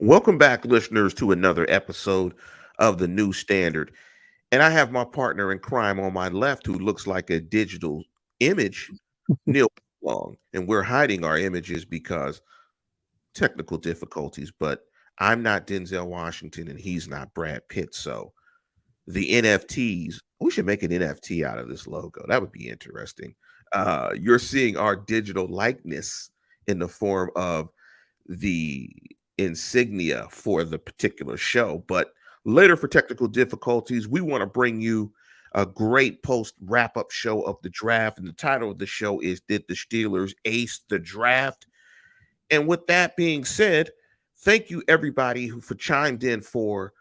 Welcome back, listeners, to another episode of the New Standard. And I have my partner in crime on my left who looks like a digital image, Neil Long. And we're hiding our images because technical difficulties, but I'm not Denzel Washington and he's not Brad Pitt. So the NFTs, we should make an NFT out of this logo. That would be interesting. You're seeing our digital likeness in the form of the insignia for the particular show. But later, for technical difficulties, we want to bring you a great post wrap up show of the draft. And the title of the show is Did the Steelers Ace the Draft? And with that being said, thank you everybody who for chimed in for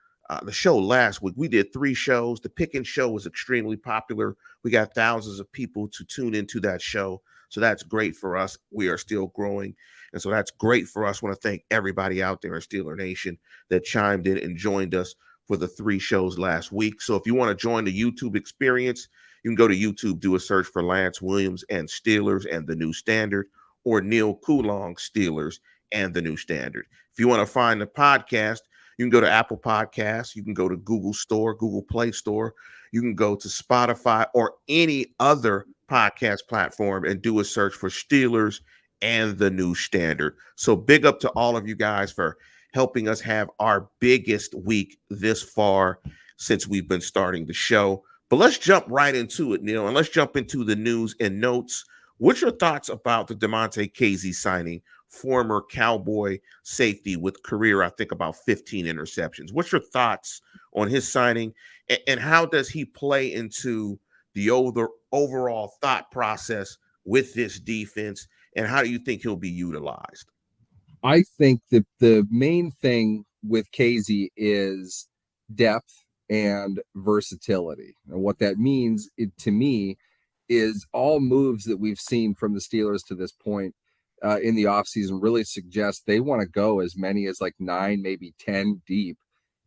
the show last week. We did 3 shows. The Pickens show was extremely popular. We got thousands of people to tune into that show. So that's great for us. We are still growing. And so that's great for us. I want to thank everybody out there in Steeler Nation that chimed in and joined us for the 3 shows last week. So if you want to join the YouTube experience, you can go to YouTube, do a search for Lance Williams and Steelers and the New Standard, or Neil Coulong Steelers and the New Standard. If you want to find the podcast, you can go to Apple Podcasts, you can go to Google Store, Google Play Store, you can go to Spotify or any other podcast platform and do a search for Steelers and the New Standard. So big up to all of you guys for helping us have our biggest week this far since we've been starting the show. But let's jump right into it, Neil, and let's jump into the news and notes. What's your thoughts about the Demonte Casey signing, former Cowboy safety with career, I think, about 15 interceptions? What's your thoughts on his signing, and how does he play into the overall thought process with this defense, and how do you think he'll be utilized? I think that the main thing with Casey is depth and versatility. And what that means to me is all moves that we've seen from the Steelers to this point in the offseason really suggest they want to go as many as like 9, maybe 10 deep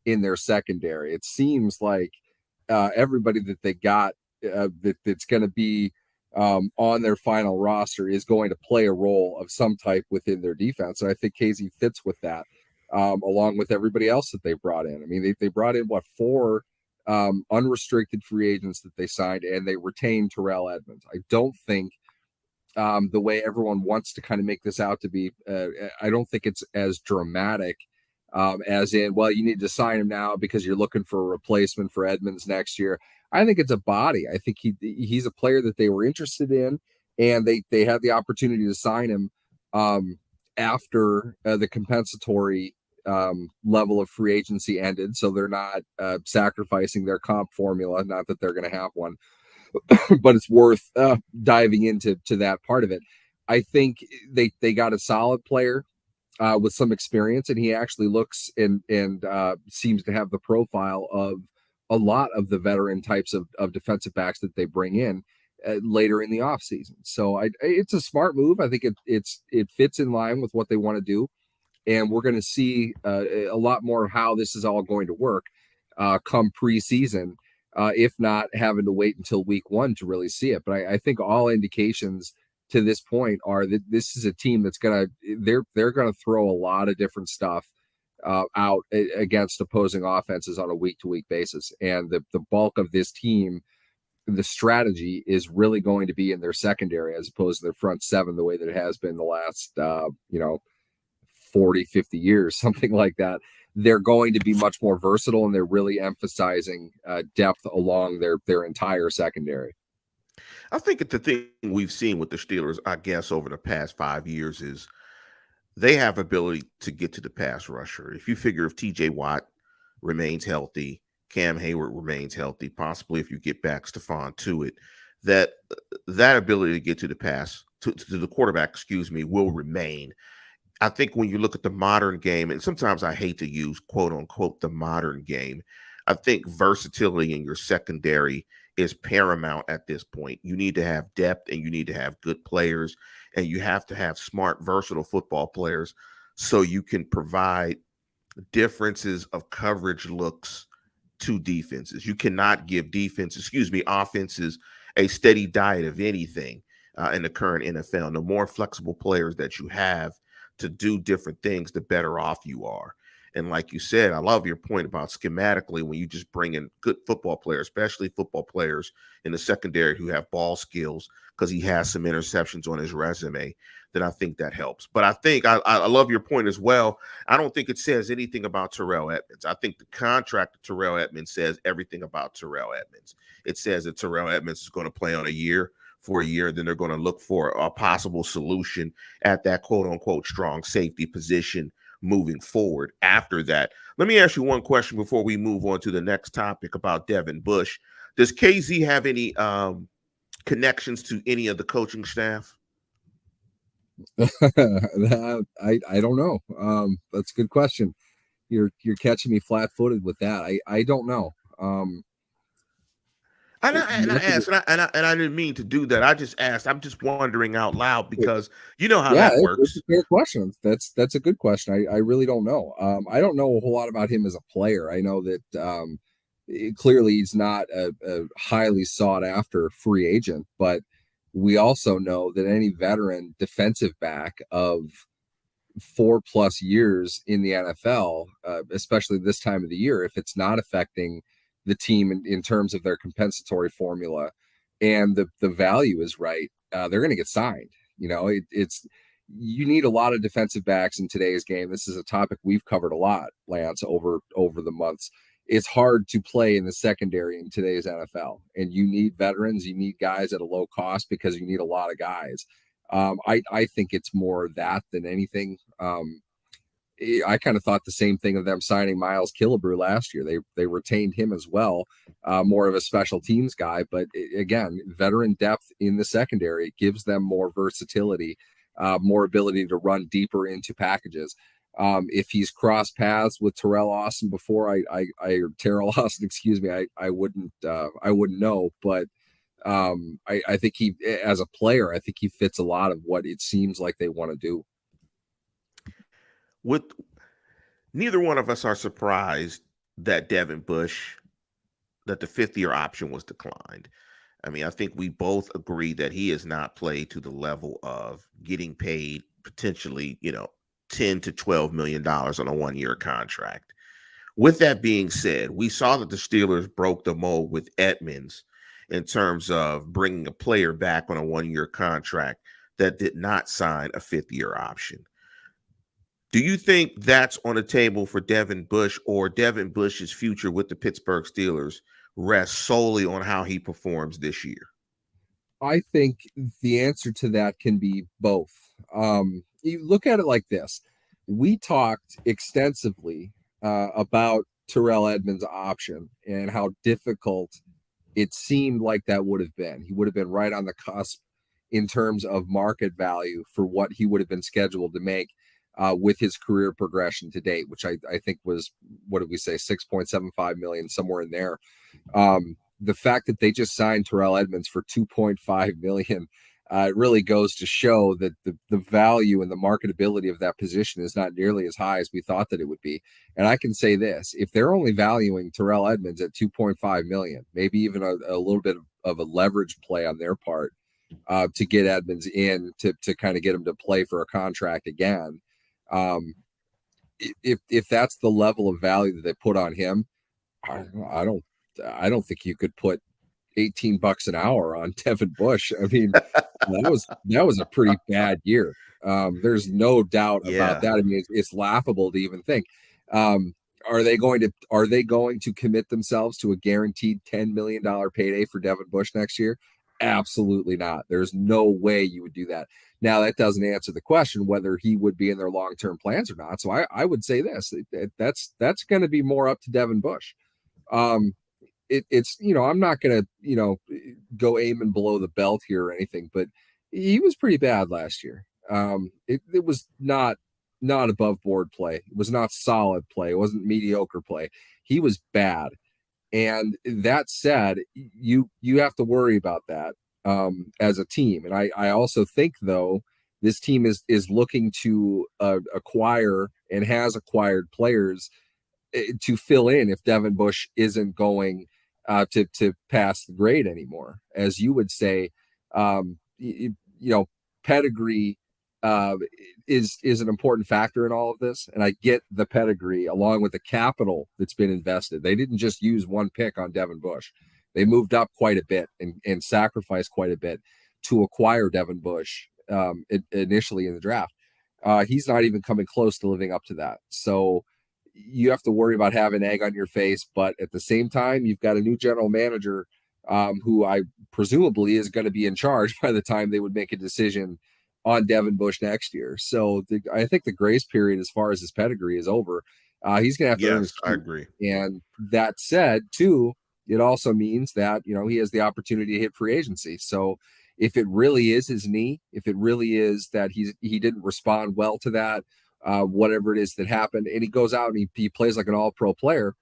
in their secondary. It seems like everybody that they got that's going to be on their final roster is going to play a role of some type within their defense. And I think Casey fits with that, along with everybody else that they brought in. I mean, they brought in, 4 unrestricted free agents that they signed, and they retained Terrell Edmonds. I don't think the way everyone wants to kind of make this out to be, I don't think it's as dramatic as in, well, you need to sign him now because you're looking for a replacement for Edmonds next year. I think it's a body. I think he's a player that they were interested in, and they had the opportunity to sign him after the compensatory level of free agency ended. So they're not sacrificing their comp formula. Not that they're going to have one, but it's worth diving into that part of it. I think they got a solid player with some experience, and he actually looks and seems to have the profile of a lot of the veteran types of defensive backs that they bring in later in the offseason. So it's a smart move. I think it fits in line with what they want to do, and we're going to see a lot more of how this is all going to work come preseason, if not having to wait until week 1 to really see it. But I think all indications to this point are that this is a team that's they're going to throw a lot of different stuff out against opposing offenses on a week-to-week basis. And the bulk of this team, the strategy is really going to be in their secondary as opposed to their front 7, the way that it has been the last 40, 50 years, something like that. They're going to be much more versatile, and they're really emphasizing depth along their entire secondary. I think that the thing we've seen with the Steelers, I guess, over the past 5 years is they have ability to get to the pass rusher. If you figure if TJ Watt remains healthy, Cam Hayward remains healthy, possibly if you get back Stephon Tuitt, that ability to get to the pass, to the quarterback, will remain. I think when you look at the modern game, and sometimes I hate to use quote unquote the modern game, I think versatility in your secondary is paramount at this point. You need to have depth, and you need to have good players, and you have to have smart, versatile football players so you can provide differences of coverage looks to defenses. You cannot give offenses a steady diet of anything in the current NFL. The more flexible players that you have to do different things, the better off you are. And like you said, I love your point about schematically when you just bring in good football players, especially football players in the secondary who have ball skills, because he has some interceptions on his resume, then I think that helps. But I think I love your point as well. I don't think it says anything about Terrell Edmonds. I think the contract of Terrell Edmonds says everything about Terrell Edmonds. It says that Terrell Edmonds is going to play on for a year, then they're going to look for a possible solution at that quote unquote strong safety position moving forward after that. Let me ask you one question before we move on to the next topic about Devin Bush. Does KZ have any connections to any of the coaching staff? I don't know. That's a good question. You're catching me flat-footed with that. I don't know. I asked, and I didn't mean to do that. I just asked. I'm just wondering out loud because you know how Yeah, that it's a works. fair question. That's a good question. I really don't know. I don't know a whole lot about him as a player. I know that clearly he's not a highly sought after free agent, but we also know that any veteran defensive back of 4+ years in the NFL, especially this time of the year, if it's not affecting the team in terms of their compensatory formula and the value is right, they're going to get signed. You know, it's you need a lot of defensive backs in today's game. This is a topic we've covered a lot, Lance, over the months. It's hard to play in the secondary in today's NFL, and you need veterans. You need guys at a low cost because you need a lot of guys. I think it's more that than anything. I kind of thought the same thing of them signing Miles Killebrew last year. They retained him as well, more of a special teams guy. But again, veteran depth in the secondary gives them more versatility, more ability to run deeper into packages. If he's crossed paths with Terrell Austin before, or Terrell Austin, excuse me, I wouldn't know. But I think he, as a player, I think he fits a lot of what it seems like they want to do. With neither one of us are surprised that Devin Bush, that the fifth year option was declined. I mean, I think we both agree that he has not played to the level of getting paid potentially, 10 to $12 million on a 1 year contract. With that being said, we saw that the Steelers broke the mold with Edmonds in terms of bringing a player back on a 1 year contract that did not sign a fifth year option. Do you think that's on the table for Devin Bush, or Devin Bush's future with the Pittsburgh Steelers rests solely on how he performs this year? I think the answer to that can be both. You look at it like this. We talked extensively about Terrell Edmonds' option and how difficult it seemed like that would have been. He would have been right on the cusp in terms of market value for what he would have been scheduled to make with his career progression to date, which I think was, what did we say, 6.75 million, somewhere in there. The fact that they just signed Terrell Edmonds for 2.5 million, it really goes to show that the value and the marketability of that position is not nearly as high as we thought that it would be. And I can say this, if they're only valuing Terrell Edmonds at 2.5 million, maybe even a little bit of a leverage play on their part to get Edmonds in to kind of get him to play for a contract again. If that's the level of value that they put on him, I don't think you could put $18 an hour on Devin Bush. I mean, that was a pretty bad year. There's no doubt about Yeah. that. I mean, it's laughable to even think. Are they going to commit themselves to a guaranteed $10 million payday for Devin Bush next year? Absolutely not. There's no way you would do that. Now, that doesn't answer the question whether he would be in their long-term plans or not. So I would say this, that's going to be more up to Devin Bush. It's I'm not going to go aiming below the belt here or anything, but he was pretty bad last year. It was not above board play. It was not solid play. It wasn't mediocre play. He was bad. And that said, you have to worry about that as a team. And I also think, though, this team is looking to acquire and has acquired players to fill in if Devin Bush isn't going to pass the grade anymore. As you would say, pedigree uh, is an important factor in all of this. And I get the pedigree along with the capital that's been invested. They didn't just use one pick on Devin Bush. They moved up quite a bit and sacrificed quite a bit to acquire Devin Bush initially in the draft. He's not even coming close to living up to that. So you have to worry about having egg on your face. But at the same time, you've got a new general manager who I presumably is going to be in charge by the time they would make a decision on Devin Bush next year. So I think the grace period as far as his pedigree is over. He's going to have to earn his keep. I agree. And that said, too, it also means that, he has the opportunity to hit free agency. So if it really is his knee, if it really is that he didn't respond well to that, whatever it is that happened, and he goes out and he plays like an all-pro player,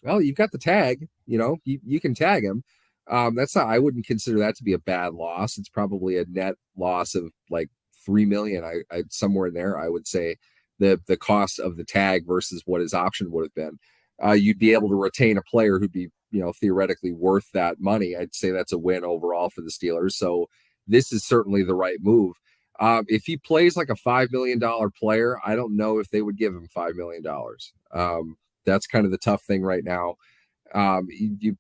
well, you've got the tag, you can tag him. I wouldn't consider that to be a bad loss. It's probably a net loss of like $3 million. I somewhere in there, I would say the cost of the tag versus what his option would have been. You'd be able to retain a player who'd be, theoretically worth that money. I'd say that's a win overall for the Steelers. So this is certainly the right move. If he plays like a $5 million player, I don't know if they would give him $5 million. That's kind of the tough thing right now.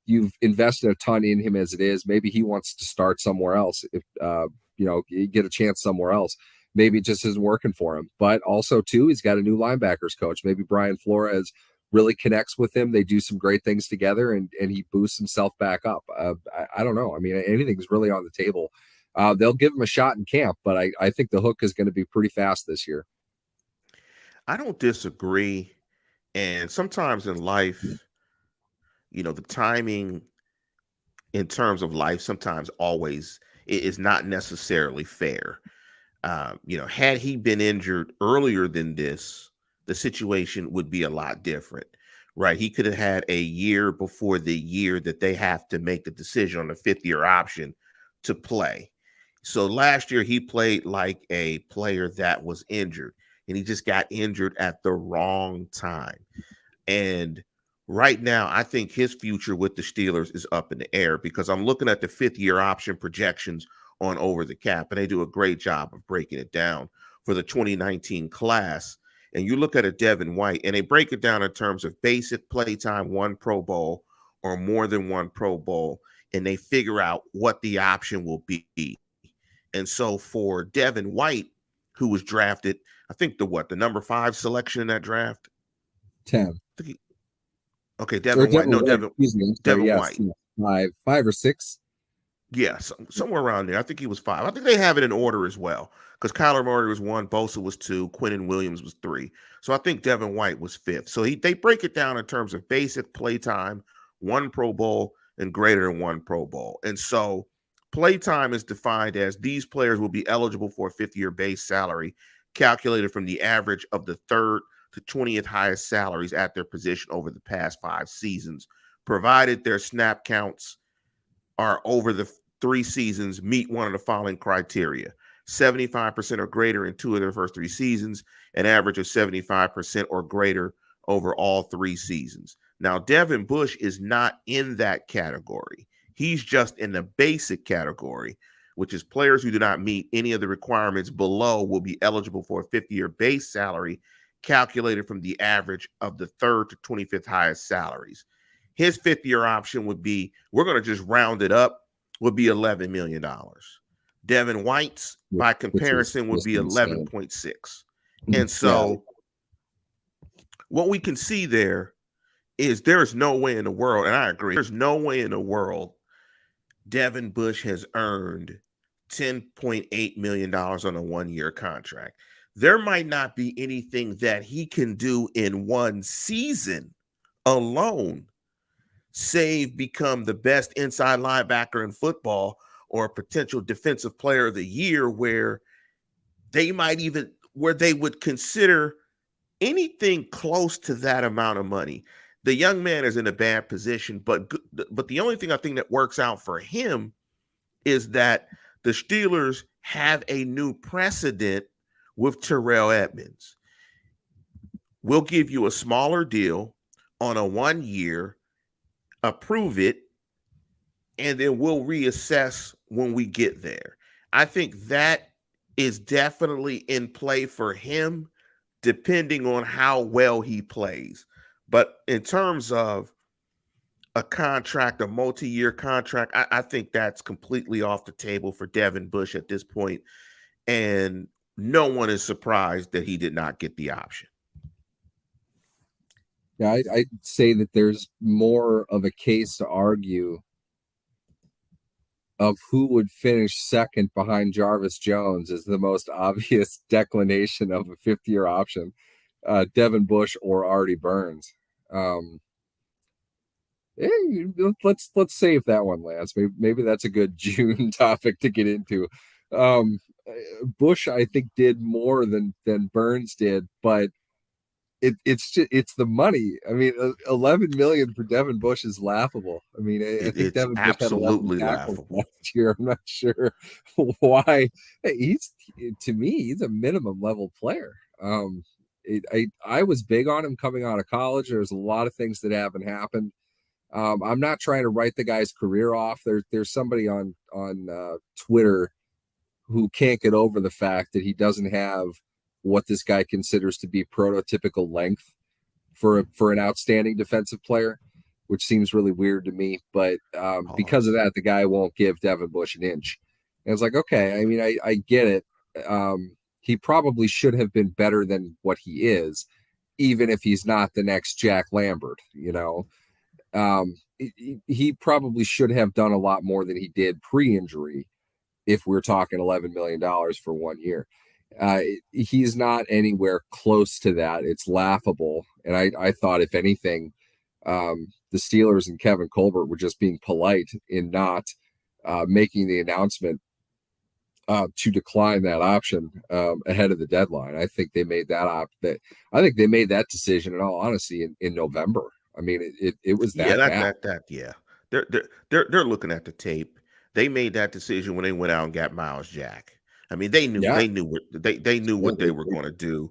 You've invested a ton in him as it is. Maybe he wants to start somewhere else. If you get a chance somewhere else, maybe it just isn't working for him. But also too, he's got a new linebackers coach. Maybe Brian Flores really connects with him. They do some great things together, and he boosts himself back up. I don't know. I mean, anything's really on the table. They'll give him a shot in camp, but I think the hook is going to be pretty fast this year. I don't disagree. And sometimes in life, the timing in terms of life sometimes always is not necessarily fair. Had he been injured earlier than this, the situation would be a lot different, right? He could have had a year before the year that they have to make the decision on the fifth-year option to play. So last year he played like a player that was injured, and he just got injured at the wrong time. And right now, I think his future with the Steelers is up in the air because I'm looking at the fifth-year option projections on Over the Cap, and they do a great job of breaking it down for the 2019 class. And you look at a Devin White, and they break it down in terms of basic play time, 1 Pro Bowl or more than 1 Pro Bowl, and they figure out what the option will be. And so for Devin White, who was drafted, I think the number 5 selection in that draft? 10. Okay, Devin White. No, Devin White. 5 or 6. Yeah, somewhere around there. I think he was 5. I think they have it in order as well because Kyler Murray was 1, Bosa was 2, Quinnen Williams was 3. So I think Devin White was 5th. So they break it down in terms of basic play time, 1 Pro Bowl, and greater than 1 Pro Bowl. And so play time is defined as these players will be eligible for a fifth-year base salary calculated from the average of the 3rd to 20th highest salaries at their position over the past 5 seasons, provided their snap counts are over the 3 seasons, meet one of the following criteria: 75% or greater in 2 of their first 3 seasons, an average of 75% or greater over all 3 seasons. Now, Devin Bush is not in that category. He's just in the basic category, which is players who do not meet any of the requirements below will be eligible for a 50-year base salary calculated from the average of the 3rd to 25th highest salaries. His 5th-year option would be, we're going to just round it up, would be $11 million. Devin White's, by comparison, would be 11.6. And so what we can see there is there's no way in the world, and I agree, there's no way in the world Devin Bush has earned $10.8 million on a 1-year contract. There might not be anything that he can do in 1 season alone, save become the best inside linebacker in football or a potential defensive player of the year, where they would consider anything close to that amount of money. The young man is in a bad position, but the only thing I think that works out for him is that the Steelers have a new precedent with Terrell Edmunds. We'll give you a smaller deal on a 1 year, approve it, and then we'll reassess when we get there. I think that is definitely in play for him, depending on how well he plays. But in terms of a contract, a multi-year contract, I think that's completely off the table for Devin Bush at this point. And no one is surprised that he did not get the option. Yeah, I'd say that there's more of a case to argue of who would finish second behind Jarvis Jones is the most obvious declination of a fifth-year option, Devin Bush or Artie Burns. Let's save that one, Lance. Maybe that's a good June topic to get into. Bush, I think, did more than Burns did, but it's the money. I mean, 11 million for Devin Bush is laughable. I mean, I think It's Devin Bush had 11 absolutely tackles laughable. last year. I'm not sure why. Hey, to me, he's a minimum level player. I was big on him coming out of college. There's a lot of things that haven't happened. I'm not trying to write the guy's career off. There's somebody on Twitter who can't get over the fact that he doesn't have what this guy considers to be prototypical length for an outstanding defensive player, which seems really weird to me. But because of that, the guy won't give Devin Bush an inch. And it's like, okay, I mean, I get it. He probably should have been better than what he is, even if he's not the next Jack Lambert, you know. He probably should have done a lot more than he did pre-injury if we're talking $11 million for 1 year. He's not anywhere close to that. It's laughable. And I thought, if anything, the Steelers and Kevin Colbert were just being polite in not making the announcement to decline that option ahead of the deadline. I think they made that I think they made that decision, in all honesty, in November. I mean, it was that bad. Yeah. They're looking at the tape. They made that decision when they went out and got Miles Jack. I mean, they knew what they were going to do.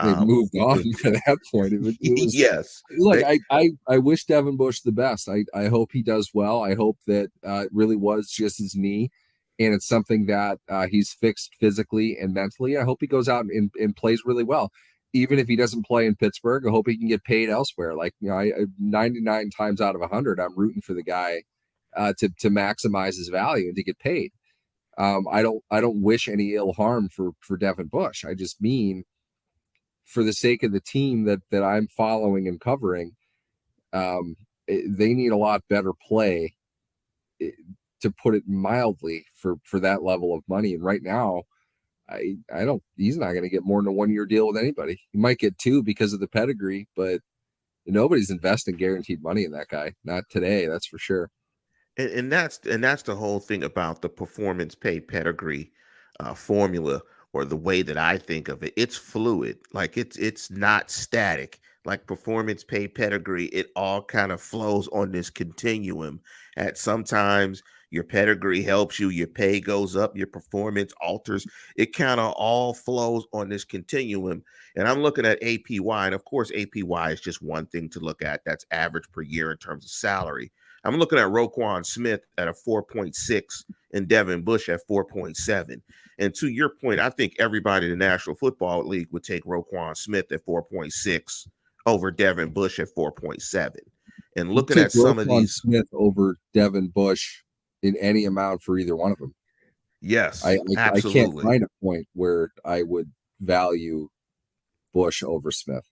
They moved on to that point. It was yes. Look, I wish Devin Bush the best. I hope he does well. I hope that it really was just his knee, and it's something that he's fixed physically and mentally. I hope he goes out and plays really well. Even if he doesn't play in Pittsburgh, I hope he can get paid elsewhere. Like, you know, 99 times out of 100, I'm rooting for the guy to maximize his value and to get paid. I don't wish any ill harm for Devin Bush. I just mean, for the sake of the team that I'm following and covering, they need a lot better play, to put it mildly, for that level of money. And right now, he's not going to get more than a 1 year deal with anybody. He might get 2 because of the pedigree, but nobody's investing guaranteed money in that guy. Not today, that's for sure. And that's the whole thing about the performance pay pedigree formula, or the way that I think of it. It's fluid. Like, it's not static. Like performance pay pedigree, it all kind of flows on this continuum. At sometimes your pedigree helps you, your pay goes up, your performance alters. It kind of all flows on this continuum. And I'm looking at APY, and of course, APY is just one thing to look at. That's average per year in terms of salary. I'm looking at Roquan Smith at a 4.6 and Devin Bush at 4.7. And to your point, I think everybody in the National Football League would take Roquan Smith at 4.6 over Devin Bush at 4.7. And looking at some of these, Smith over Devin Bush in any amount for either one of them. Yes, absolutely. I can't find a point where I would value Bush over Smith.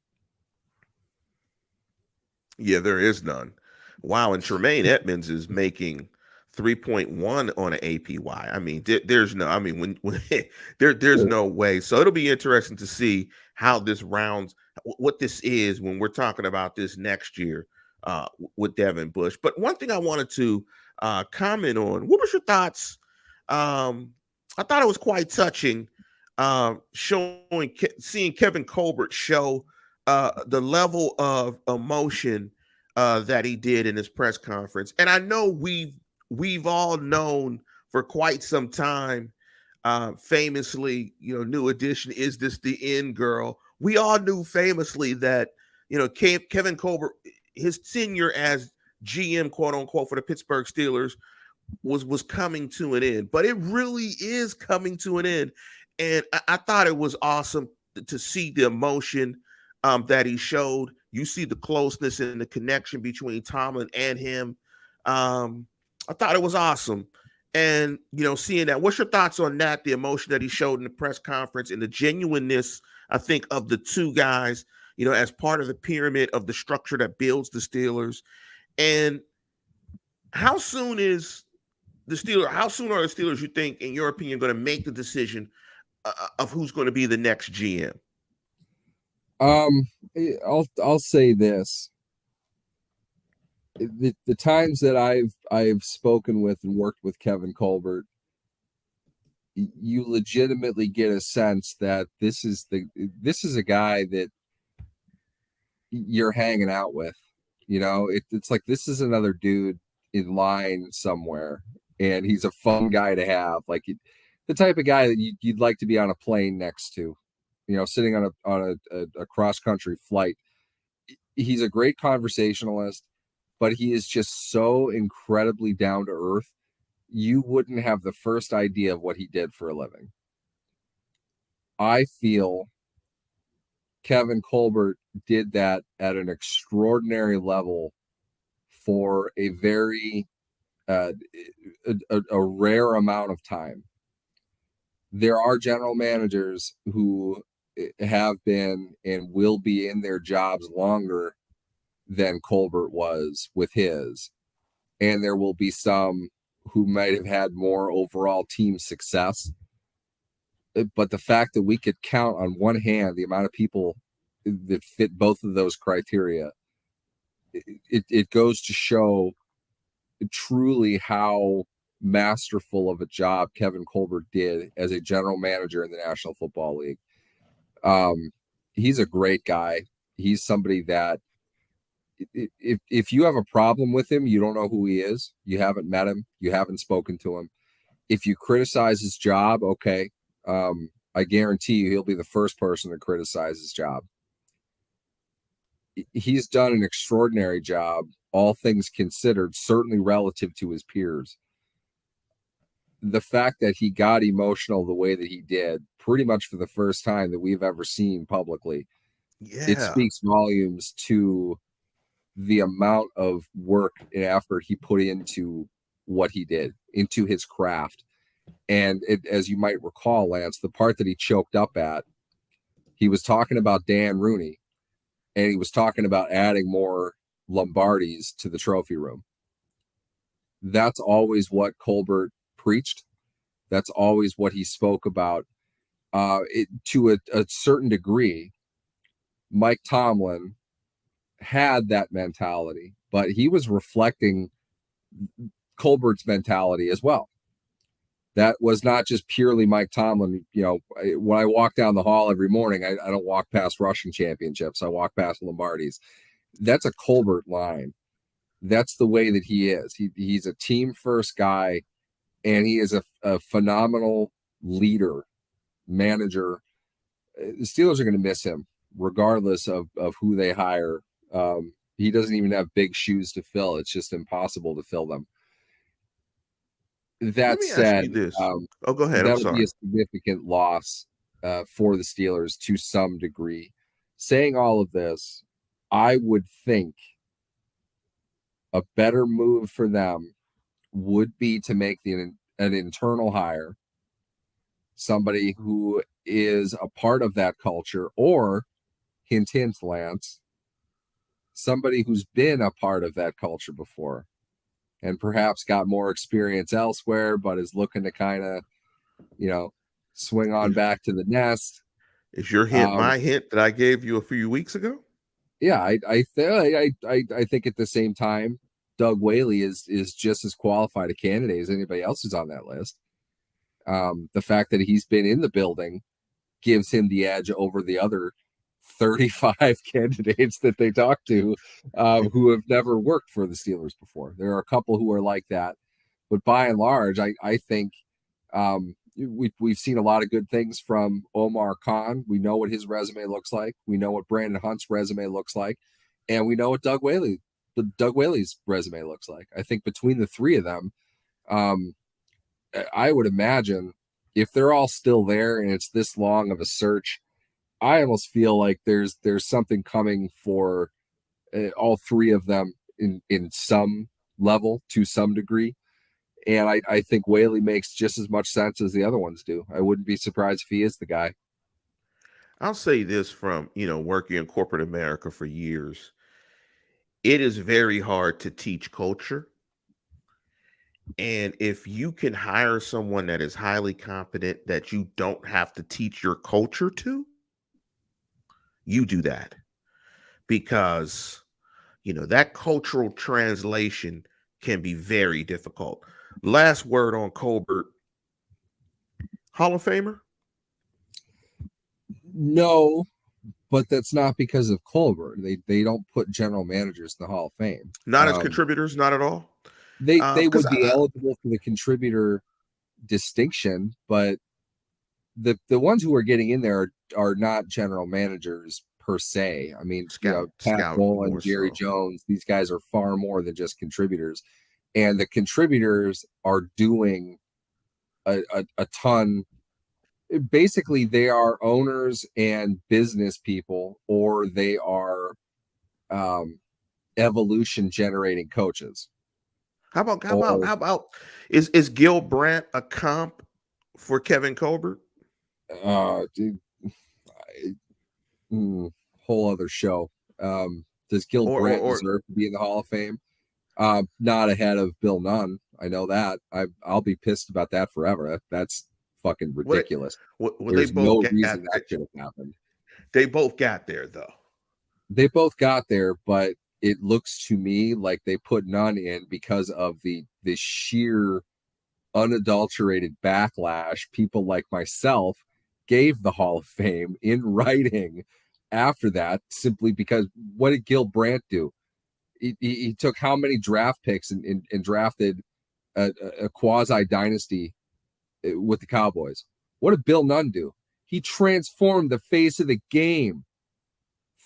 Yeah, there is none. Wow, and Tremaine Edmonds is making 3.1 on an APY. I mean, there's no, I mean, when there's no way. So it'll be interesting to see how this rounds, what this is when we're talking about this next year with Devin Bush. But one thing I wanted to comment on, what was your thoughts? I thought it was quite touching, seeing Kevin Colbert show the level of emotion that he did in his press conference. And I know we've all known for quite some time, famously, New Edition, is this the end girl? We all knew famously that, Kevin Colbert, his tenure as GM, quote unquote, for the Pittsburgh Steelers was coming to an end. But it really is coming to an end. And I thought it was awesome to see the emotion that he showed. You see the closeness and the connection between Tomlin and him. I thought it was awesome. And, seeing that, what's your thoughts on that? The emotion that he showed in the press conference and the genuineness, I think, of the two guys, as part of the pyramid of the structure that builds the Steelers. And how soon how soon are the Steelers, you think, in your opinion, going to make the decision of who's going to be the next GM? I'll say this. The times that I've spoken with and worked with Kevin Colbert, you legitimately get a sense that this is a guy that you're hanging out with. It's like, this is another dude in line somewhere, and he's a fun guy to have. Like, the type of guy that you'd like to be on a plane next to, sitting on a cross country flight. He's a great conversationalist, but he is just so incredibly down to earth. You wouldn't have the first idea of what he did for a living. I feel Kevin Colbert did that at an extraordinary level for a very a rare amount of time. There are general managers who have been and will be in their jobs longer than Colbert was with his. And there will be some who might have had more overall team success. But the fact that we could count on one hand the amount of people that fit both of those criteria, it goes to show truly how masterful of a job Kevin Colbert did as a general manager in the National Football League. He's a great guy. He's somebody that if you have a problem with him, you don't know who he is. You haven't met him. You haven't spoken to him. If you criticize his job, okay, I guarantee you he'll be the first person to criticize his job. He's done an extraordinary job, all things considered, certainly relative to his peers. The fact that he got emotional the way that he did, pretty much for the first time that we've ever seen publicly, it speaks volumes to the amount of work and effort he put into what he did, into his craft. And as you might recall, Lance, the part that he choked up at, he was talking about Dan Rooney, and he was talking about adding more Lombardis to the trophy room. That's always what Colbert preached. That's always what he spoke about. To a certain degree, Mike Tomlin had that mentality, but he was reflecting Colbert's mentality as well. That was not just purely Mike Tomlin. When I walk down the hall every morning, I don't walk past Russian championships. I walk past Lombardis. That's a Colbert line. That's the way that he is. He's a team first guy, and he is a phenomenal leader, manager. The Steelers are going to miss him regardless of who they hire. He doesn't even have big shoes to fill. It's just impossible to fill them. That said, go ahead. That'll be a significant loss for the Steelers to some degree. Saying all of this, I would think a better move for them would be to make an internal hire, somebody who is a part of that culture, or hint, hint, Lance, somebody who's been a part of that culture before and perhaps got more experience elsewhere, but is looking to kind of, swing on back to the nest. Is your hint my hint that I gave you a few weeks ago? Yeah, I think at the same time, Doug Whaley is just as qualified a candidate as anybody else who's on that list. The fact that he's been in the building gives him the edge over the other 35 candidates that they talk to who have never worked for the Steelers before. There are a couple who are like that, but by and large, I think we've seen a lot of good things from Omar Khan. We know what his resume looks like. We know what Brandon Hunt's resume looks like, and we know what Doug Whaley's resume looks like. I think between the three of them, I would imagine if they're all still there and it's this long of a search, I almost feel like there's something coming for all three of them in some level to some degree. And I think Whaley makes just as much sense as the other ones do. I wouldn't be surprised if he is the guy. I'll say this from, working in corporate America for years. It is very hard to teach culture. And if you can hire someone that is highly competent that you don't have to teach your culture to, you do that because, that cultural translation can be very difficult. Last word on Colbert, Hall of Famer? No, but that's not because of Colbert. They don't put general managers in the Hall of Fame. Not as contributors, not at all. They Because would be eligible for the contributor distinction, but the ones who are getting in there are not general managers per se. I mean, Pat Bowlen, Jerry Jones, these guys are far more than just contributors, and the contributors are doing a ton. Basically, they are owners and business people, or they are evolution generating coaches. How about is Gil Brandt a comp for Kevin Colbert? Dude, whole other show. Does Gil Brandt deserve to be in the Hall of Fame? Not ahead of Bill Nunn. I know that. I'll be pissed about that forever. That's fucking ridiculous. There's no reason that should have happened. They both got there, though. They both got there, but it looks to me like they put Nunn in because of the sheer unadulterated backlash people like myself gave the Hall of Fame in writing after that, simply because what did Gil Brandt do? He took how many draft picks and drafted a quasi dynasty with the Cowboys? What did Bill Nunn do? He transformed the face of the game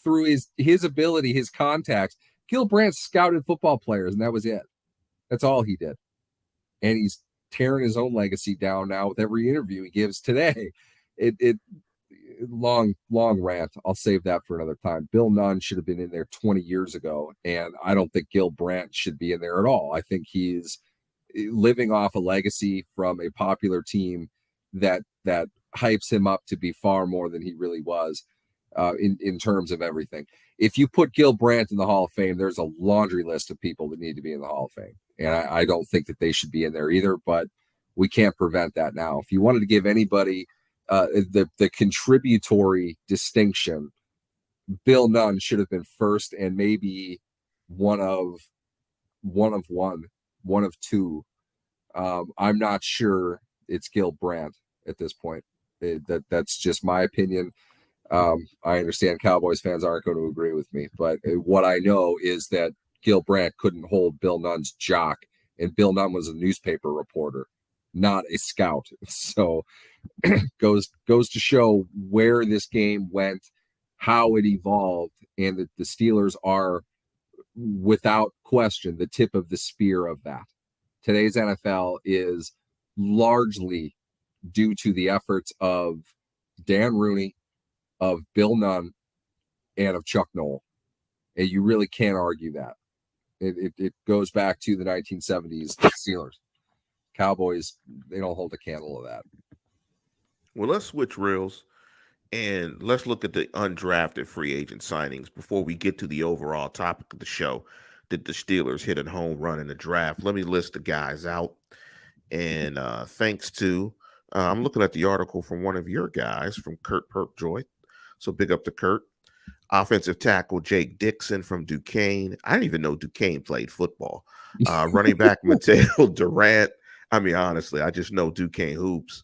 through his ability, his contacts. Gil Brandt scouted football players, and that was it. That's all he did. And he's tearing his own legacy down now with every interview he gives today. Long rant. I'll save that for another time. Bill Nunn should have been in there 20 years ago, and I don't think Gil Brandt should be in there at all. I think he's living off a legacy from a popular team that hypes him up to be far more than he really was in terms of everything. If you put Gil Brandt in the Hall of Fame, there's a laundry list of people that need to be in the Hall of Fame. And I don't think that they should be in there either, but we can't prevent that now. If you wanted to give anybody the contributory distinction, Bill Nunn should have been first, and maybe one of two. I'm not sure it's Gil Brandt at this point. That's just my opinion. I understand Cowboys fans aren't going to agree with me, but what I know is that Gil Brandt couldn't hold Bill Nunn's jock, and Bill Nunn was a newspaper reporter, not a scout. So goes to show where this game went, how it evolved, and that the Steelers are, without question, the tip of the spear of that. Today's NFL is largely due to the efforts of Dan Rooney, of Bill Nunn, and of Chuck Noll. And you really can't argue that. It goes back to the 1970s Steelers. Cowboys, they don't hold a candle to that. Well, let's switch reels and let's look at the undrafted free agent signings before we get to the overall topic of the show. Did the Steelers hit a home run in the draft? Let me list the guys out. And thanks to, I'm looking at the article from one of your guys, from Kurt Perkjoy. So big up to Kurt. Offensive tackle Jake Dixon from Duquesne. I didn't even know Duquesne played football. Running back Mateo Durant. I mean, honestly, I just know Duquesne hoops.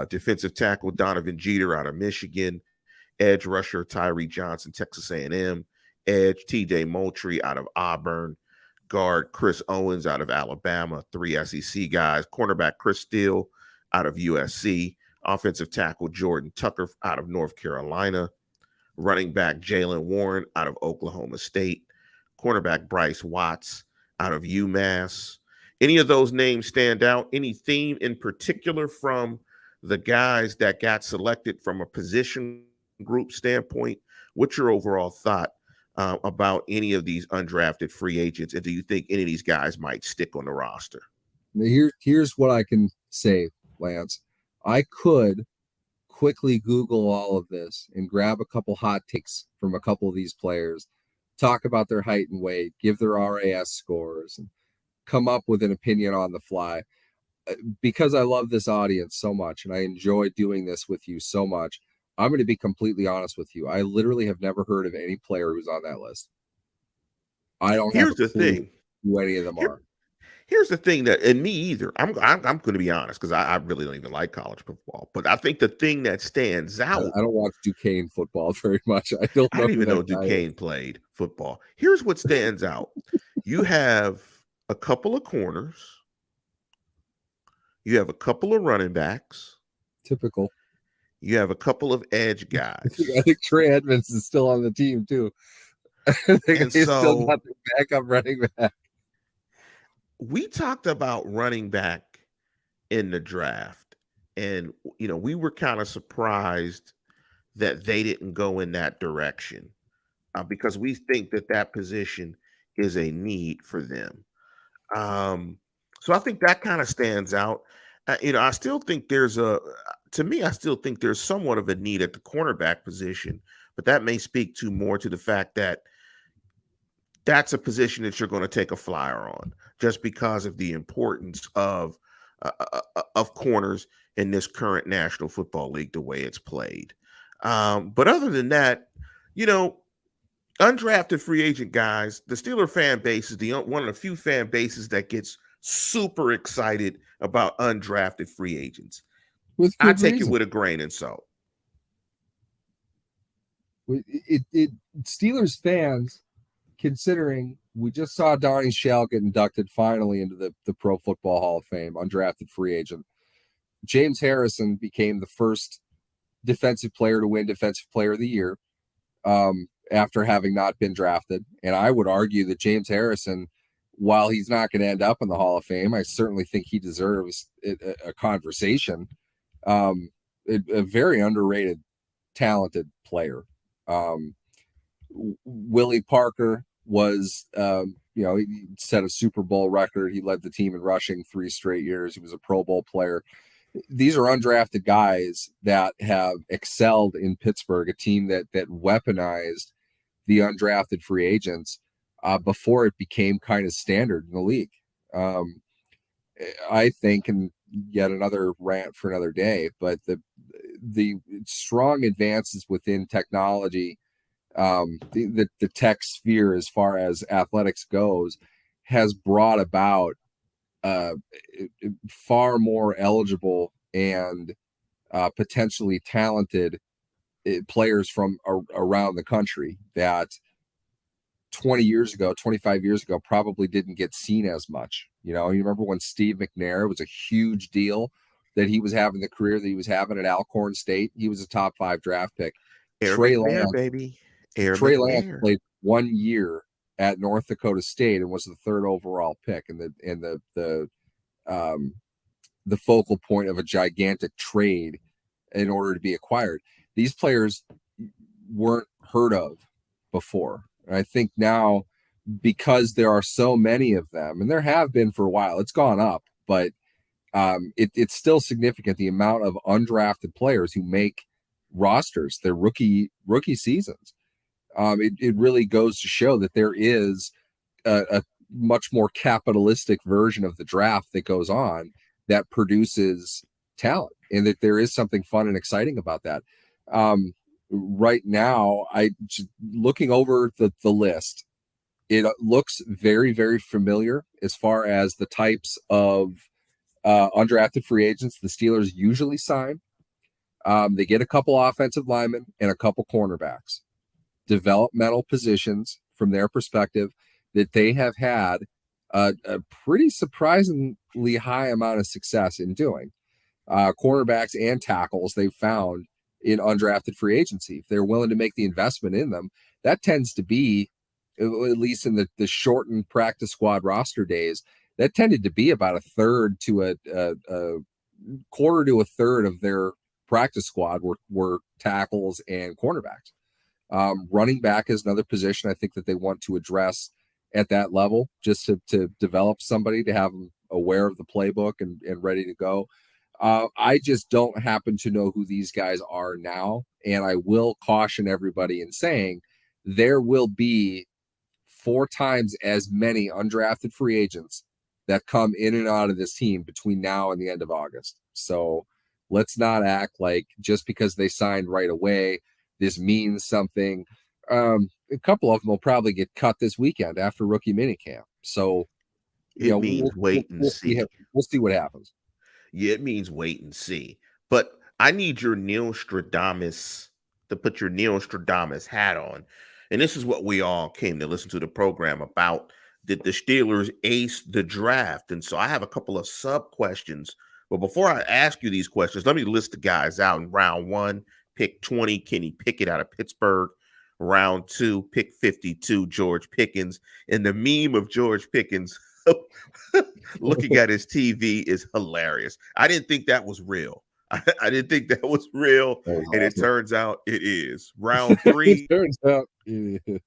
Defensive tackle Donovan Jeter out of Michigan. Edge rusher Tyree Johnson, Texas A&M. Edge T.J. Moultrie out of Auburn. Guard Chris Owens out of Alabama. 3 SEC guys. Cornerback Chris Steele out of USC. Offensive tackle Jordan Tucker out of North Carolina. Running back Jalen Warren out of Oklahoma State. Cornerback Bryce Watts out of UMass. Any of those names stand out? Any theme in particular from the guys that got selected from a position group standpoint, what's your overall thought about any of these undrafted free agents? And do you think any of these guys might stick on the roster? Here's what I can say, Lance. I could quickly Google all of this and grab a couple hot takes from a couple of these players, talk about their height and weight, give their RAS scores, and come up with an opinion on the fly. Because I love this audience so much and I enjoy doing this with you so much, I'm going to be completely honest with you. I literally have never heard of any player who's on that list. I don't Here's have a the clue thing. who any of them are. Here's the thing that, and me either. I'm going to be honest because I really don't even like college football. But I think the thing that stands out. I don't watch Duquesne football very much. I don't know. I didn't even know Duquesne played football. Here's what stands out. You have a couple of corners. You have a couple of running backs. Typical. You have a couple of edge guys. I think Trey Edmonds is still on the team too. And He's so, still got the backup running back. We talked about running back in the draft, and we were kind of surprised that they didn't go in that direction because we think that position is a need for them. So I think that kind of stands out. I still think I still think there's somewhat of a need at the cornerback position, but that may speak to more to the fact that that's a position that you're going to take a flyer on just because of the importance of corners in this current National Football League, the way it's played. But other than that, undrafted free agent guys, the Steeler fan base is one of the few fan bases that gets super excited about undrafted free agents. I take it with a grain of salt. Steelers fans, considering we just saw Donnie Shell get inducted finally into the Pro Football Hall of Fame, undrafted free agent. James Harrison became the first defensive player to win Defensive Player of the Year after having not been drafted. And I would argue that James Harrison, while he's not going to end up in the Hall of Fame, I certainly think he deserves a conversation. A very underrated, talented player. Willie Parker was, he set a Super Bowl record. He led the team in rushing 3 straight years. He was a Pro Bowl player. These are undrafted guys that have excelled in Pittsburgh, a team that weaponized the undrafted free agents before it became kind of standard in the league. I think, and yet another rant for another day, but the strong advances within technology, the tech sphere as far as athletics goes, has brought about far more eligible and potentially talented players from around the country that 20 years ago, 25 years ago, probably didn't get seen as much. You remember when Steve McNair was a huge deal that he was having the career that he was having at Alcorn State. He was a top 5 draft pick. Trey Lance, baby. Trey Lance played 1 year at North Dakota State and was the 3rd overall pick, and the focal point of a gigantic trade in order to be acquired. These players weren't heard of before. And I think now, because there are so many of them, and there have been for a while, it's gone up, but it's still significant, the amount of undrafted players who make rosters, their rookie seasons. It really goes to show that there is a much more capitalistic version of the draft that goes on that produces talent, and that there is something fun and exciting about that. Right now, looking over the list, it looks very, very familiar as far as the types of undrafted free agents the Steelers usually sign. They get a couple offensive linemen and a couple cornerbacks, developmental positions from their perspective that they have had a pretty surprisingly high amount of success in doing. Cornerbacks and tackles they've found in undrafted free agency. If they're willing to make the investment in them, that tends to be, at least in the shortened practice squad roster days, that tended to be about a third to a quarter to a third of their practice squad were tackles and cornerbacks. Running back is another position I think that they want to address at that level, just to develop somebody to have them aware of the playbook and ready to go. I just don't happen to know who these guys are now. And I will caution everybody in saying there will be 4 times as many undrafted free agents that come in and out of this team between now and the end of August. So let's not act like just because they signed right away, this means something. A couple of them will probably get cut this weekend after rookie minicamp. So, it means wait and see. We'll see what happens. Yeah, it means wait and see. But I need your Neil Stradamus to put your Neil Stradamus hat on. And this is what we all came to listen to the program about. Did the Steelers ace the draft? And so I have a couple of sub questions. But before I ask you these questions, let me list the guys out in round 1. Pick 20, Kenny Pickett out of Pittsburgh. Round 2, pick 52, George Pickens. And the meme of George Pickens looking at his TV is hilarious. I didn't think that was real. I didn't think that was real, and it turns out it is. Round 3, it turns out it is.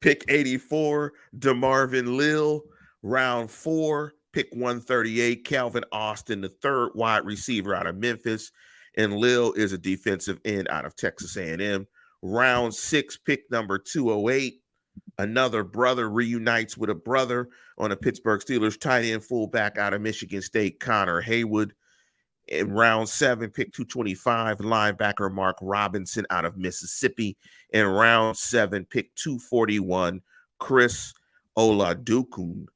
Pick 84, DeMarvin Lill. Round 4, pick 138, Calvin Austin, the third wide receiver out of Memphis, and Lill is a defensive end out of Texas A&M. Round 6, pick number 208. Another brother reunites with a brother on a Pittsburgh Steelers tight end fullback out of Michigan State, Connor Haywood. In round 7, pick 225, linebacker Mark Robinson out of Mississippi. In round 7, pick 241, Chris Oladuken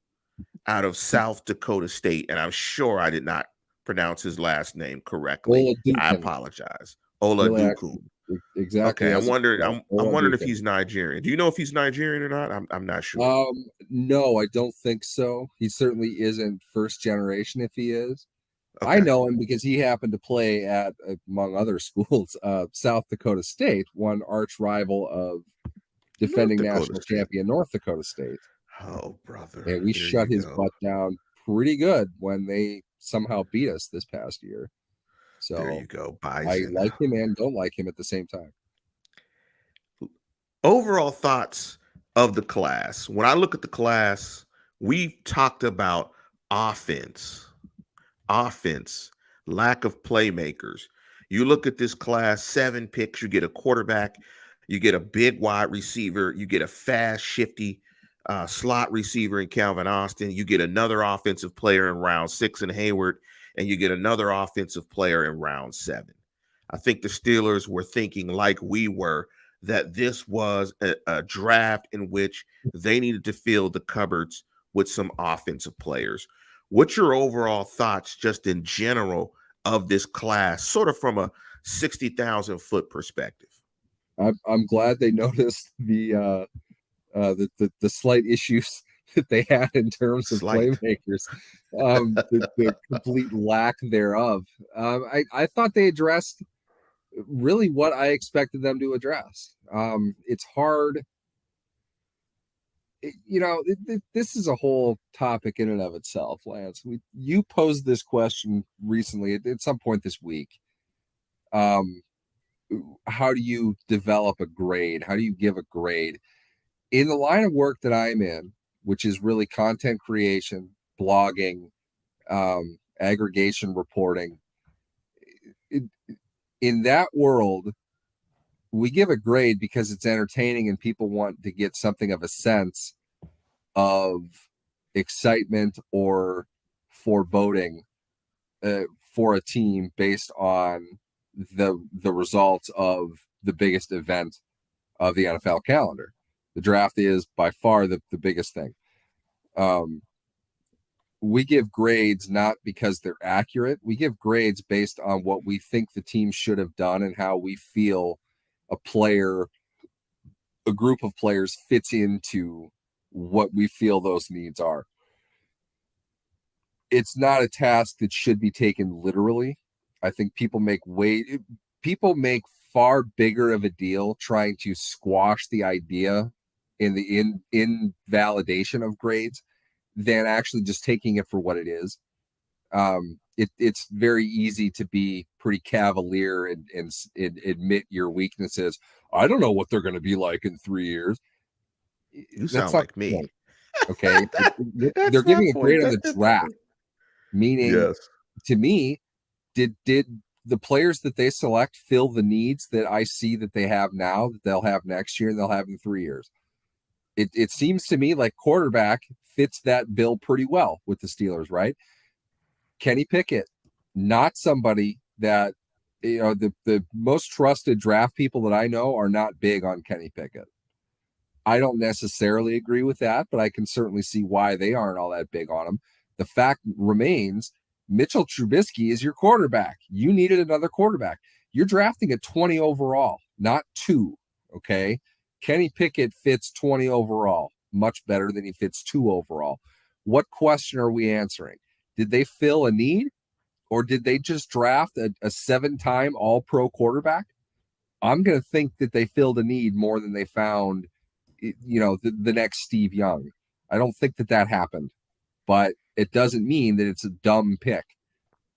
out of South Dakota State. And I'm sure I did not pronounce his last name correctly. Oladuken. I apologize. Oladuken. Exactly. Okay, I'm wondering if he's Nigerian. Do you know if he's Nigerian or not? I'm not sure. No, I don't think so. He certainly isn't first generation if he is. Okay. I know him because he happened to play at, among other schools, South Dakota State, one arch rival of defending national champion North Dakota State. Oh, brother. And we shut his butt down pretty good when they somehow beat us this past year. So there you go. Bison. I like him and don't like him at the same time. Overall thoughts of the class. When I look at the class, we've talked about offense, lack of playmakers. You look at this class, 7 picks, you get a quarterback, you get a big wide receiver, you get a fast, shifty slot receiver in Calvin Austin, you get another offensive player in round 6 in Hayward, and you get another offensive player in round 7. I think the Steelers were thinking like we were, that this was a draft in which they needed to fill the cupboards with some offensive players. What's your overall thoughts just in general of this class, sort of from a 60,000 foot perspective? I'm glad they noticed the slight issues that they had in terms of playmakers, the complete lack thereof. I thought they addressed really what I expected them to address. It's hard. This is a whole topic in and of itself, Lance. You posed this question recently at some point this week. How do you develop a grade? How do you give a grade? In the line of work that I'm in, which is really content creation, blogging, aggregation reporting, in that world, we give a grade because it's entertaining and people want to get something of a sense of excitement or foreboding for a team based on the results of the biggest event of the NFL calendar. The draft is by far the biggest thing. We give grades not because they're accurate. We give grades based on what we think the team should have done and how we feel a group of players fits into what we feel those needs are. It's not a task that should be taken literally. I think people make far bigger of a deal trying to squash the idea in the invalidation of grades than actually just taking it for what it is. It's very easy to be pretty cavalier and admit your weaknesses. I don't know what they're going to be like in 3 years. You That's sound not like the me. point. Okay. They're That's giving not a point. grade on the That's not draft, point. meaning Yes. to me, did the players that they select fill the needs that I see that they have now, that they'll have next year and they'll have in 3 years? It seems to me like quarterback fits that bill pretty well with the Steelers, right? Kenny Pickett, not somebody that, the most trusted draft people that I know are not big on Kenny Pickett. I don't necessarily agree with that, but I can certainly see why they aren't all that big on him. The fact remains, Mitchell Trubisky is your quarterback. You needed another quarterback. You're drafting at 20 overall, not 2. Okay. Kenny Pickett fits 20 overall, much better than he fits 2 overall. What question are we answering? Did they fill a need, or did they just draft a 7-time all-pro quarterback? I'm going to think that they filled a need more than they found, the next Steve Young. I don't think that happened, but it doesn't mean that it's a dumb pick.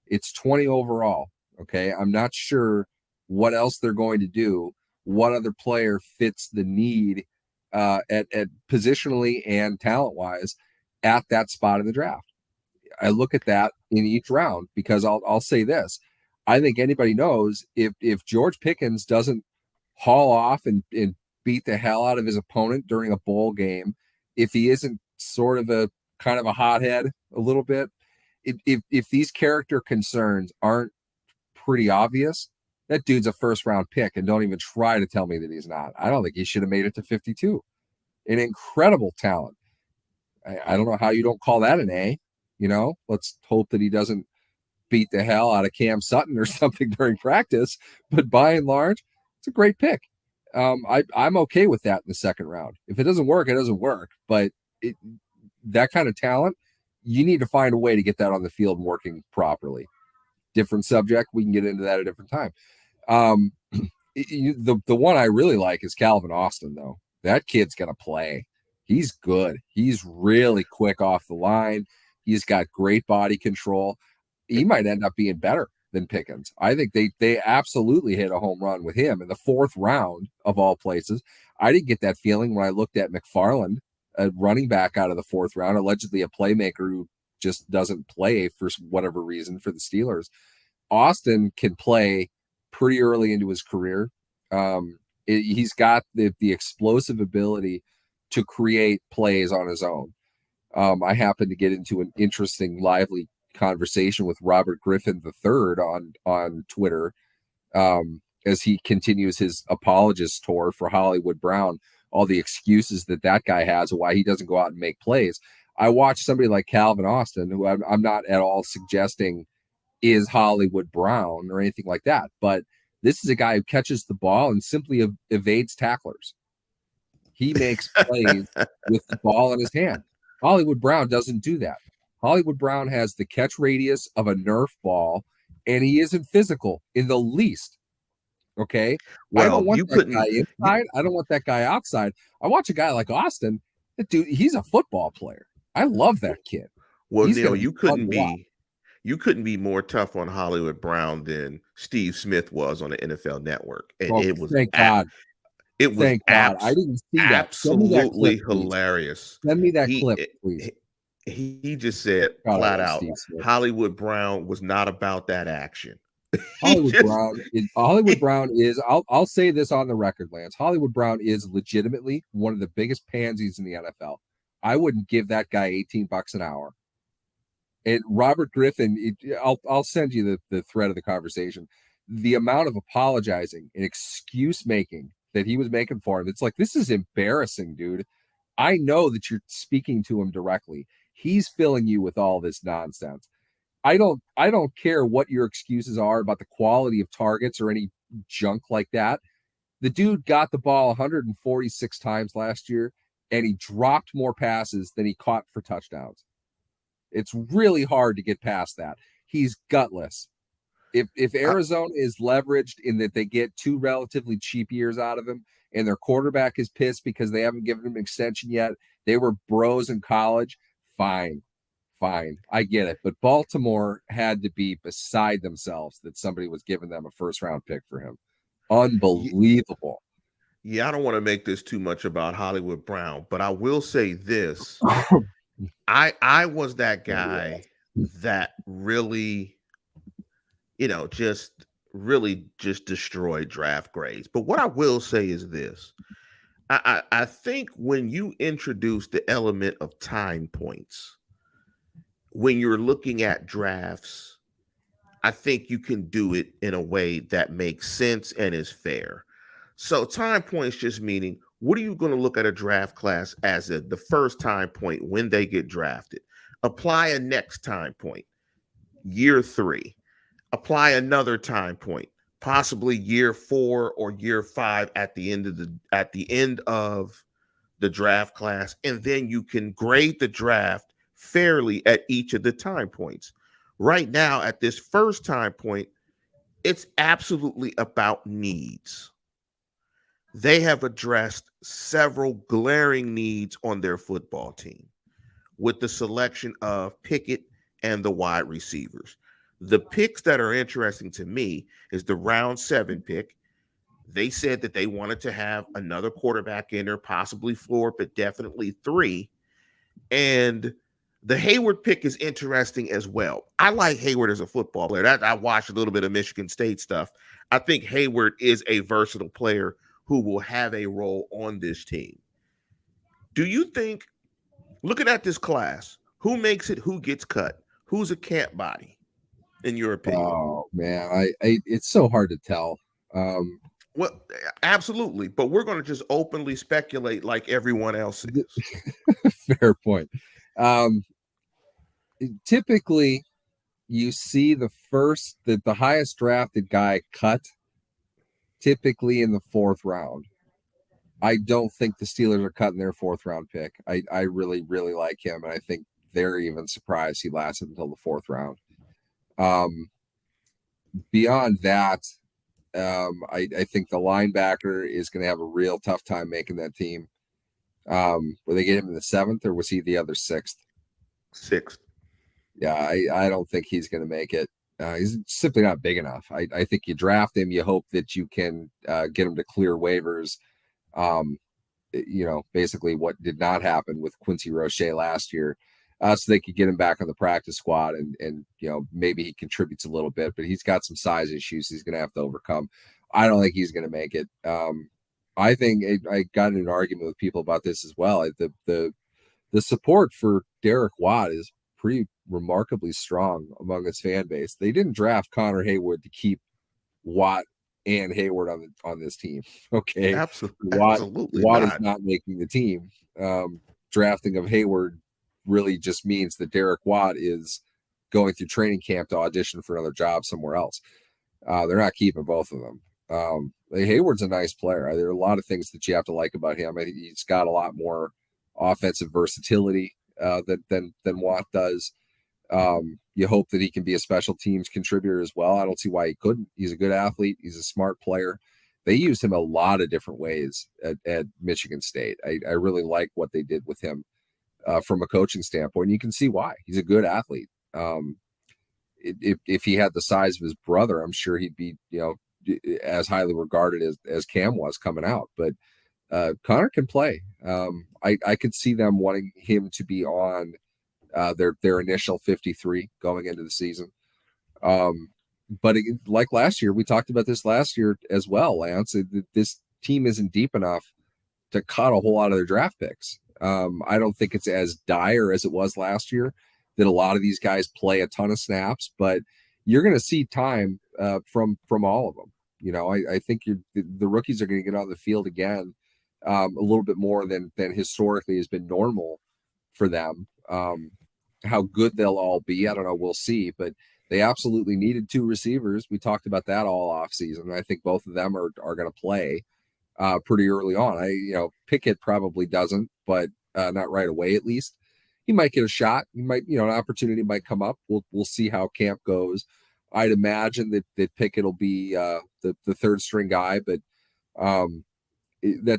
It's 20 overall. Okay. I'm not sure what else they're going to do. What other player fits the need at positionally and talent wise at that spot in the draft? I look at that in each round because I'll say this. I think anybody knows if George Pickens doesn't haul off and beat the hell out of his opponent during a bowl game, if he isn't sort of a kind of a hothead a little bit, if these character concerns aren't pretty obvious, that dude's a first round pick, and don't even try to tell me that he's not. I don't think he should have made it to 52. An incredible talent. I don't know how you don't call that an A. Let's hope that he doesn't beat the hell out of Cam Sutton or something during practice. But by and large, it's a great pick. I'm okay with that in the second round. If it doesn't work, it doesn't work. But that kind of talent, you need to find a way to get that on the field working properly. Different subject. We can get into that at a different time. The one I really like is Calvin Austin, though. That kid's going to play. He's good. He's really quick off the line. He's got great body control. He might end up being better than Pickens. I think they absolutely hit a home run with him in the 4th round of all places. I didn't get that feeling when I looked at McFarland, a running back out of the 4th round, allegedly a playmaker who just doesn't play for whatever reason for the Steelers. Austin can play pretty early into his career. He's got the explosive ability to create plays on his own. I happened to get into an interesting, lively conversation with Robert Griffin III on Twitter as he continues his apologist tour for Hollywood Brown, all the excuses that guy has of why he doesn't go out and make plays. I watched somebody like Calvin Austin, who I'm not at all suggesting is Hollywood Brown or anything like that, but this is a guy who catches the ball and simply evades tacklers. He makes plays with the ball in his hand. Hollywood Brown doesn't do that. Hollywood Brown has the catch radius of a Nerf ball, and he isn't physical in the least. Okay? I don't want that guy inside. I don't want that guy outside. I watch a guy like Austin. That dude, he's a football player. I love that kid. Well, He's Neil, going to be fun to watch. you couldn't be more tough on Hollywood Brown than Steve Smith was on the NFL Network. And Oh, it was thank God. It was Thank God. I didn't see that. Send me that absolutely clip, please. hilarious. Send me that clip, please. He just said God, flat out, Hollywood Brown was not about that action. Hollywood Brown is, I'll say this on the record, Lance. Hollywood Brown is legitimately one of the biggest pansies in the NFL. I wouldn't give that guy $18 an hour. And Robert Griffin, I'll send you the thread of the conversation. The amount of apologizing and excuse making that he was making for him, it's like, this is embarrassing, dude. I know that you're speaking to him directly. He's filling you with all this nonsense. I don't care what your excuses are about the quality of targets or any junk like that. The dude got the ball 146 times last year, and he dropped more passes than he caught for touchdowns. It's really hard to get past that. He's gutless. If Arizona is leveraged in that they get 2 relatively cheap years out of him, and their quarterback is pissed because they haven't given him an extension yet, they were bros in college, fine. fine. I get it. But Baltimore had to be beside themselves that somebody was giving them a first-round pick for him. Unbelievable. Yeah, I don't want to make this too much about Hollywood Brown, but I will say this. I was that guy that really, just really just destroyed draft grades. But what I will say is this. I think when you introduce the element of time points, when you're looking at drafts, I think you can do it in a way that makes sense and is fair. So time points just meaning what are you going to look at a draft class as the first time point when they get drafted? Apply a next time point, year 3. Apply another time point, possibly year 4 or year 5 at the end of the draft class, and then you can grade the draft fairly at each of the time points. Right now, at this first time point, it's absolutely about needs. They have addressed several glaring needs on their football team with the selection of Pickett and the wide receivers. The picks that are interesting to me is the round 7 pick. They said that they wanted to have another quarterback in there, possibly 4, but definitely 3. And the Hayward pick is interesting as well. I like Hayward as a football player. I watched a little bit of Michigan State stuff. I think Hayward is a versatile player who will have a role on this team. Do you think, looking at this class, who makes it, who gets cut, who's a camp body, in your opinion? Oh man, I it's so hard to tell. Well, absolutely, but we're going to just openly speculate like everyone else is. Fair point. Typically, you see the highest drafted guy cut typically in the 4th round. I don't think the Steelers are cutting their 4th round pick. I really, really like him, and I think they're even surprised he lasted until the 4th round. Beyond that, I think the linebacker is going to have a real tough time making that team. Will they get him in the 7th, or was he the other 6th? 6th. Yeah, I don't think he's going to make it. He's simply not big enough. I think you draft him, you hope that you can get him to clear waivers. Basically what did not happen with Quincy Roche last year. So they could get him back on the practice squad and maybe he contributes a little bit, but he's got some size issues he's going to have to overcome. I don't think he's going to make it. I think I got in an argument with people about this as well. The support for Derek Watt is pretty remarkably strong among his fan base. They didn't draft Connor Haywood to keep Watt and Hayward on this team. Okay. Absolutely Watt is not making the team. Drafting of Hayward really just means that Derek Watt is going through training camp to audition for another job somewhere else. They're not keeping both of them. Hayward's a nice player. There are a lot of things that you have to like about him. I think he's got a lot more offensive versatility than Watt does. You hope that he can be a special teams contributor as well. I don't see why he couldn't. He's a good athlete. He's a smart player. They used him a lot of different ways at Michigan State. I really like what they did with him from a coaching standpoint. You can see why. He's a good athlete. If he had the size of his brother, I'm sure he'd be, as highly regarded as Cam was coming out. But Connor can play. I could see them wanting him to be on their initial 53 going into the season. But like last year, we talked about this last year as well, Lance. This team isn't deep enough to cut a whole lot of their draft picks. I don't think it's as dire as it was last year that a lot of these guys play a ton of snaps, but you're going to see time from all of them. I think the rookies are going to get on the field again a little bit more than historically has been normal for them. How good they'll all be, I don't know. We'll see, but they absolutely needed 2 receivers. We talked about that all off season. I think both of them are going to play pretty early on. Pickett probably doesn't, but not right away at least. He might get a shot. He might, an opportunity might come up. We'll see how camp goes. I'd imagine that Pickett will be the 3rd string guy, but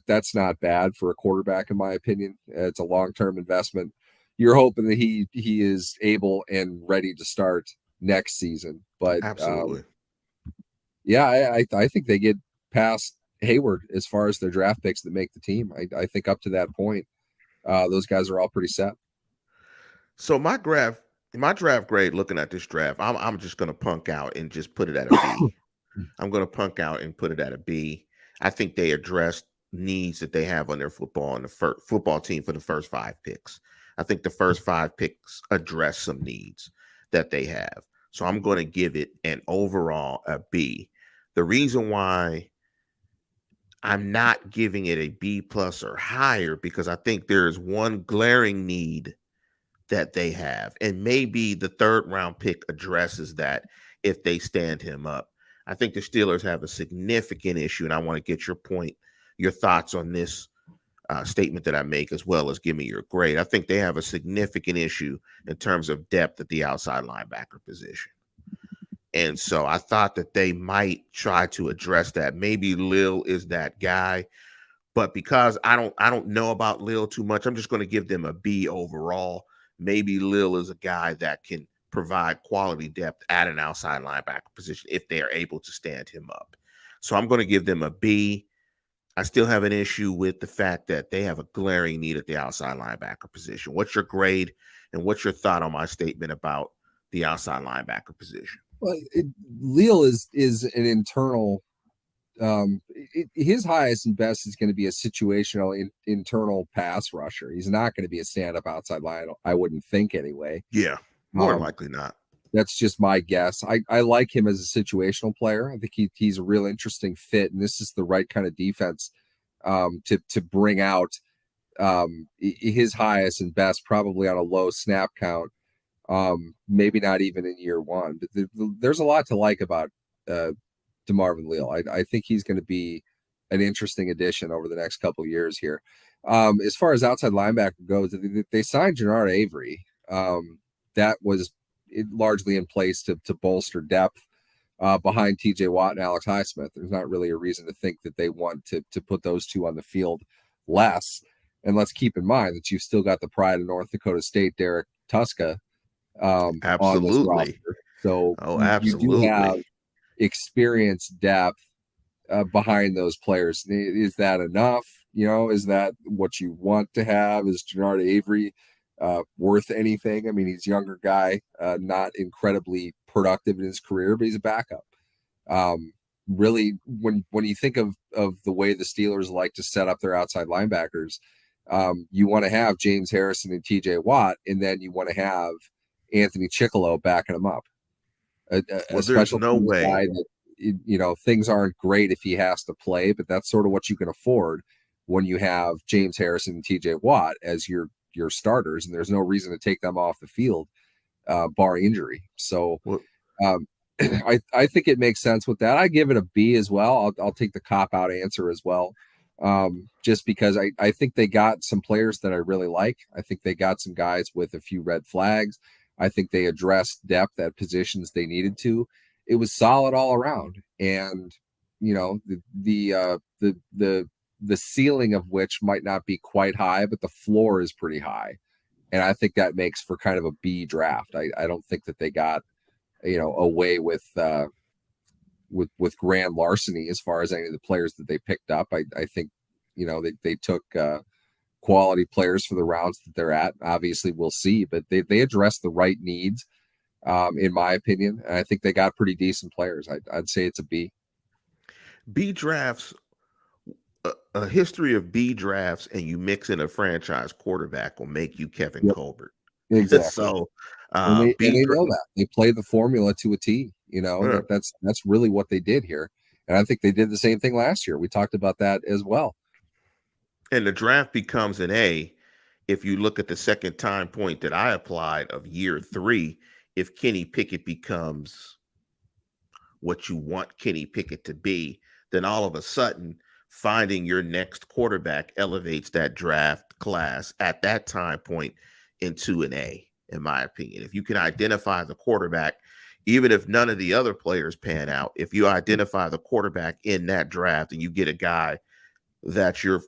that's not bad for a quarterback in my opinion. It's a long-term investment. you're hoping that he is able and ready to start next season. But Absolutely. yeah, I think they get past Hayward as far as their draft picks that make the team. I think up to that point, those guys are all pretty set. So my draft grade, looking at this draft, I'm just gonna punk out and just put it at a B. I'm gonna punk out and put it at a B. I think they addressed needs that they have on their football team for the first 5 picks. I think the first 5 picks address some needs that they have. So I'm going to give it an overall a B. The reason why I'm not giving it a B plus or higher, because I think there is one glaring need that they have. And maybe the 3rd round pick addresses that if they stand him up. I think the Steelers have a significant issue, and I want to get your thoughts on this statement that I make, as well as give me your grade. I think they have a significant issue in terms of depth at the outside linebacker position. And so I thought that they might try to address that. Maybe Lil is that guy, but because I don't know about Lil too much, I'm just going to give them a B overall. Maybe Lil is a guy that can provide quality depth at an outside linebacker position if they are able to stand him up. So I'm going to give them a B. I still have an issue with the fact that they have a glaring need at the outside linebacker position. What's your grade and what's your thought on my statement about the outside linebacker position? Well, Leal is an internal. His highest and best is going to be a situational internal pass rusher. He's not going to be a stand-up outside line. I wouldn't think anyway. Yeah, more likely not. That's just my guess. I like him as a situational player. I think he's a real interesting fit, and this is the right kind of defense to bring out his highest and best, probably on a low snap count. Maybe not even in year one, but there's a lot to like about DeMarvin Leal. I think he's going to be an interesting addition over the next couple of years here. As far as outside linebacker goes, they signed Gernard Avery. That was largely in place to bolster depth behind TJ Watt and Alex Highsmith. There's not really a reason to think that they want to put those two on the field less. And let's keep in mind that you've still got the pride of North Dakota State, Derek Tuska, absolutely. On this roster. So absolutely. You do have experienced depth behind those players. Is that enough? Is that what you want to have? Is Gernard Avery worth anything? I mean, he's a younger guy, not incredibly productive in his career, but he's a backup. Really, when you think of the way the Steelers like to set up their outside linebackers, you want to have James Harrison and TJ Watt, and then you want to have Anthony Chickillo backing him up. There's no way. Guy that, things aren't great if he has to play, but that's sort of what you can afford when you have James Harrison and TJ Watt as your starters, and there's no reason to take them off the field, bar injury. So I think it makes sense with that. I give it a B as well. I'll take the cop-out answer as well, just because I think they got some players that I really like. I think they got some guys with a few red flags. I think they addressed depth at positions they needed to. It was solid all around, and the ceiling of which might not be quite high, but the floor is pretty high, and I think that makes for kind of a B draft. I don't think that they got away with grand larceny as far as any of the players that they picked up. I think they took quality players for the rounds that they're at. Obviously, we'll see, but they addressed the right needs, in my opinion. And I think they got pretty decent players. I'd say it's a B. B drafts, a history of B drafts, and you mix in a franchise quarterback will make you Kevin Colbert. Exactly. So, and they know that. They play the formula to a T. That's really what they did here. And I think they did the same thing last year. We talked about that as well. And the draft becomes an A if you look at the second time point that I applied of year 3. If Kenny Pickett becomes what you want Kenny Pickett to be, then all of a sudden finding your next quarterback elevates that draft class at that time point into an A, in my opinion. If you can identify the quarterback, even if none of the other players pan out, if you identify the quarterback in that draft and you get a guy that's your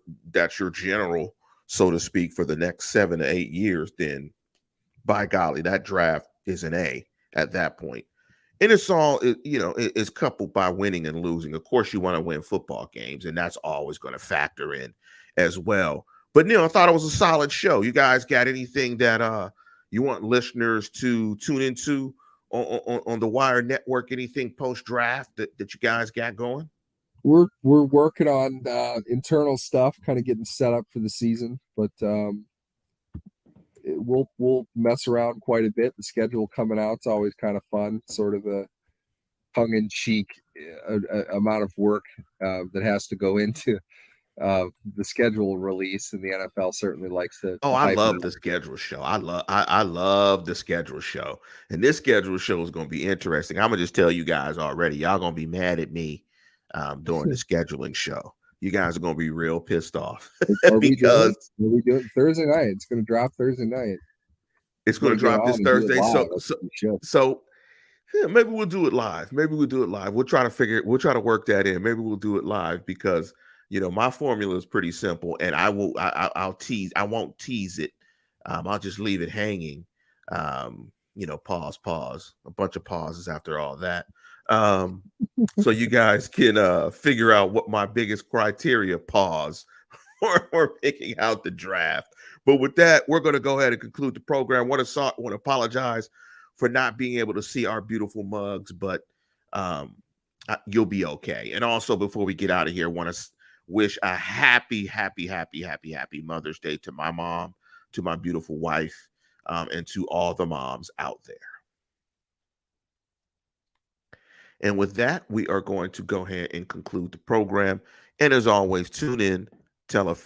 general, so to speak, for the next 7 to 8 years, then by golly, that draft is an A at that point. And it's all, is coupled by winning and losing. Of course, you want to win football games, and that's always going to factor in as well. But Neil, I thought it was a solid show. You guys got anything that you want listeners to tune into on the Wire Network? Anything post draft that you guys got going? We're working on internal stuff, kind of getting set up for the season, but we'll mess around quite a bit. The schedule coming out is always kind of fun, sort of a tongue-in-cheek amount of work that has to go into the schedule release, and the NFL certainly likes to. Oh, I love the schedule show. I love the schedule show, and this schedule show is going to be interesting. I'm gonna just tell you guys already. Y'all gonna be mad at me during the scheduling show. You guys are gonna be real pissed off because we do it Thursday night. It's gonna drop Thursday night. It's gonna drop this Thursday. So yeah, maybe we'll do it live. We'll try to work that in. Maybe we'll do it live because my formula is pretty simple, and I'll tease. I won't tease it. I'll just leave it hanging. Pause. A bunch of pauses after all that. So you guys can figure out what my biggest criteria pause for picking out the draft. But with that, we're going to go ahead and conclude the program. Want to apologize for not being able to see our beautiful mugs, but you'll be okay. And also, before we get out of here, want to wish a happy Mother's Day to my mom, to my beautiful wife, and to all the moms out there. And with that, we are going to go ahead and conclude the program. And as always, tune in, tell a friend.